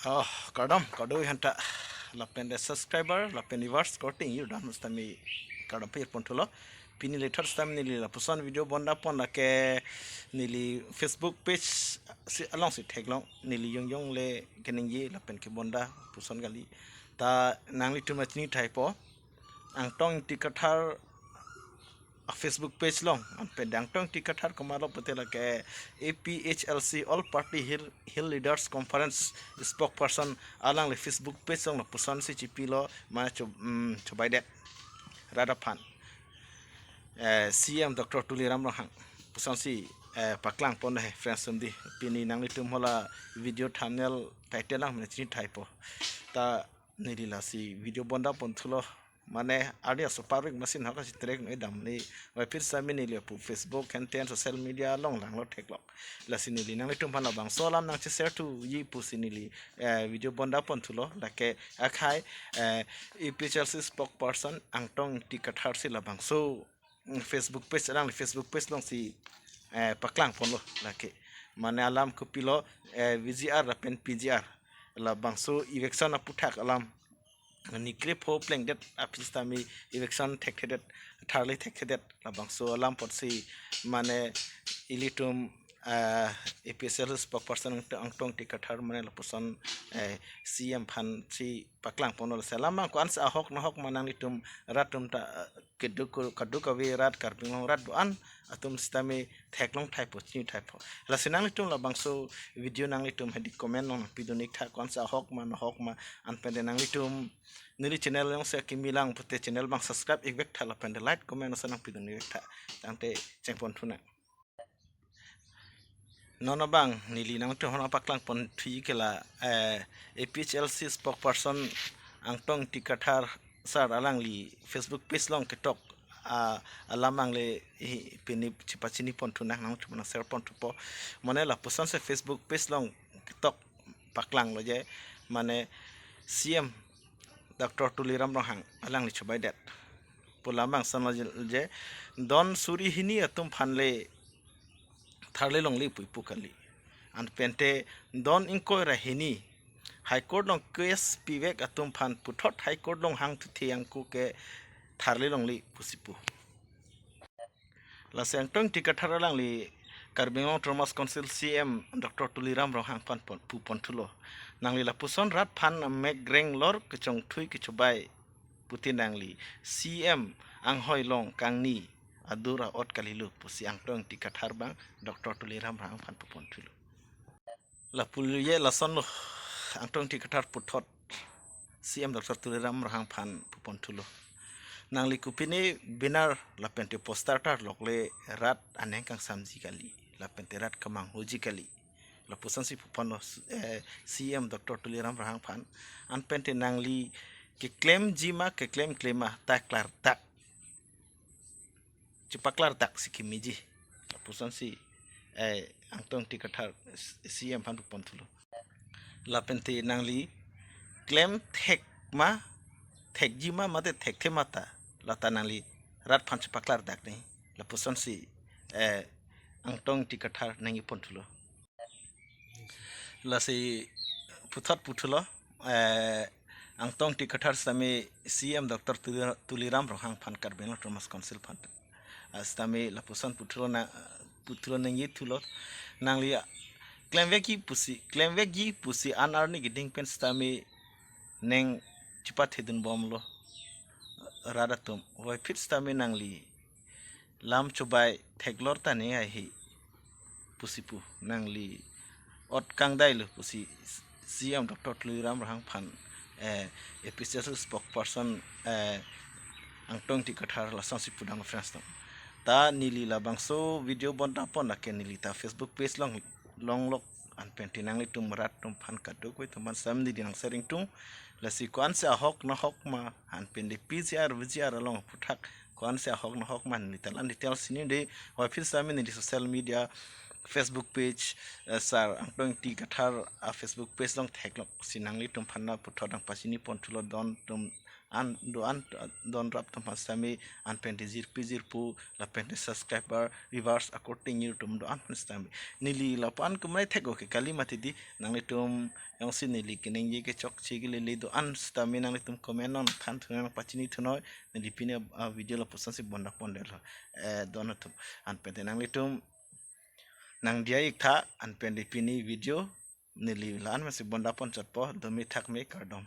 Oh, kado hanta lapen de subscriber lapen viewers korting you dan mustami kado pir pontulo pini later stam nili la pusan video bonda pon la ke nili Facebook page si along si teglong nili yong le keninggi lapen ke bonda pusan gali ta nangli tu machni typo ang tong tikathar Facebook page long pedang tong tikathar komalo patela ke APHLC All Party Hill Leaders Conference spokesperson alang le Facebook page long pusan si chipilo mana cobai det radapan CM Dr. Tuliram Rohang pusan si paklang pon he friends di pini nang litum hola video thumbnail title lang mana chini typo ta nirila si video bonda pon thulo mane ada separuh mesin haka si trek no dam ni wa pir sami ni le pu Facebook content social media long lang lo tek lok la sini li nang litum pana bang solam nang che share tu yi pu sini li video bonda pon thulo la ke akhai epchls spokesperson angtong tikathar si la bang so Facebook page lang Facebook page long si paklang pon lo la ke mane alam kupilo VGR la pen PGR la bang so election aputhak alam ni grip ho pleng det apistami election tekhedet tharli tekhedet labang so alam potsi mane ilitum APSL spokesperson angtong tikathar mane lapuson CM phan si paklang ponol selama ko ans ahok na hok manang litum ratum ta kaduk kawi rat karping rat an atum stami theklong thaipo chi thaipo la sinang litum labang so video nang litum hedi comment nong pidonik tha kon sa hok ma an pende nang litum nili channel yang saya kimilang pute channel bang subscribe ikbek thala pende like comment sanang pidonik tha tangte chengpon thuna nono bang nili nang tu hona paklang pon thui kela APHLC spokesperson angtong tikathar sar alang li Facebook page long ketok alamang le pini chipachini pon thuna nang tu na share pon thupo mane la pusan se Facebook page long ketok paklang lo je mane CM Dr. Tuliram Rohang alang li chobai det pulamang sanal je don suri hini atum phanle tharle long li puipu kali an pente don inko rahini high court long case pivek atum phan puthot high court long hang thi angku ke tharle long li pusipu la sentong tikathar lang li Karbingo Thomas Council CM Dr. Tuliram Rohang pan pu ponthulo nangli la puson rat phan megreng lor kechong thui kechobai putin nangli CM anghoi long kangni adura ot kalilu pusi angtong tikathar bang Dr. Tuliram Rohang pan pu ponthulo la pulye la son lo angtong tikathar puthot CM Dr. Tuliram Rohang pan pu ponthulo nangli kupini binar la pente poster tar lokle rat aneng kang samji kali la pente rat kamang hoji kali la pusan si pupano CM Dr. Tuliram Rohang phan an pente nangli ke claim jima ke claim klema tak klar tak cipaklar tak sikimiji la pusan si angtong tikathar CM phan pupon thulo la pente nangli claim thek ma thek jima mate thek themata lata nangli rat phan paklar dak nei la puson si angtong tikathar nangi ponthulo la si puthulo angtong tikathar sami CM Dr. Tuliram Rohang phan Karbingo Thomas Council phan astami la puson puthulo nangi thulo nangli claim veki pusi anarni giding pen stami neng cepat hidden bomlo radatum wai fit stami nangli lam cobai theglor tani hi pusipu nangli ot kangdai lu pusi CM Dr. Tuliram Rohang phan episode spokesperson angtong tikathar la sansi pudang friends ta nili la bangso video bonda pon la ke nili ta Facebook page long lok an penti nangli tum rat tum phan kaduk we tuman samdi dinang sering tung la si kwan se hok na hok ma han pende PCR VGR along puthak kwan se hok na hok man nital an detail sini de wa phil sami ni social media Facebook page sar angtong tikathar Facebook page long theklok sinangli tum phanna puthodang pasini pon thulo don tum an do an don rap tam sami an pente zir pu la pente subscriber reverse according you tum do an sami nili la pan kumai thego ke kalimati di nang le tum yang si nili kening ye ke chok chi le le do an sami nang le tum comment on than thuna pachini thunoi nili pine video la posan si bonda pondel don tum an pente nang le tum nang dia ik tha an pente pini video nili lan masih bonda pon chat po domi thak me kardom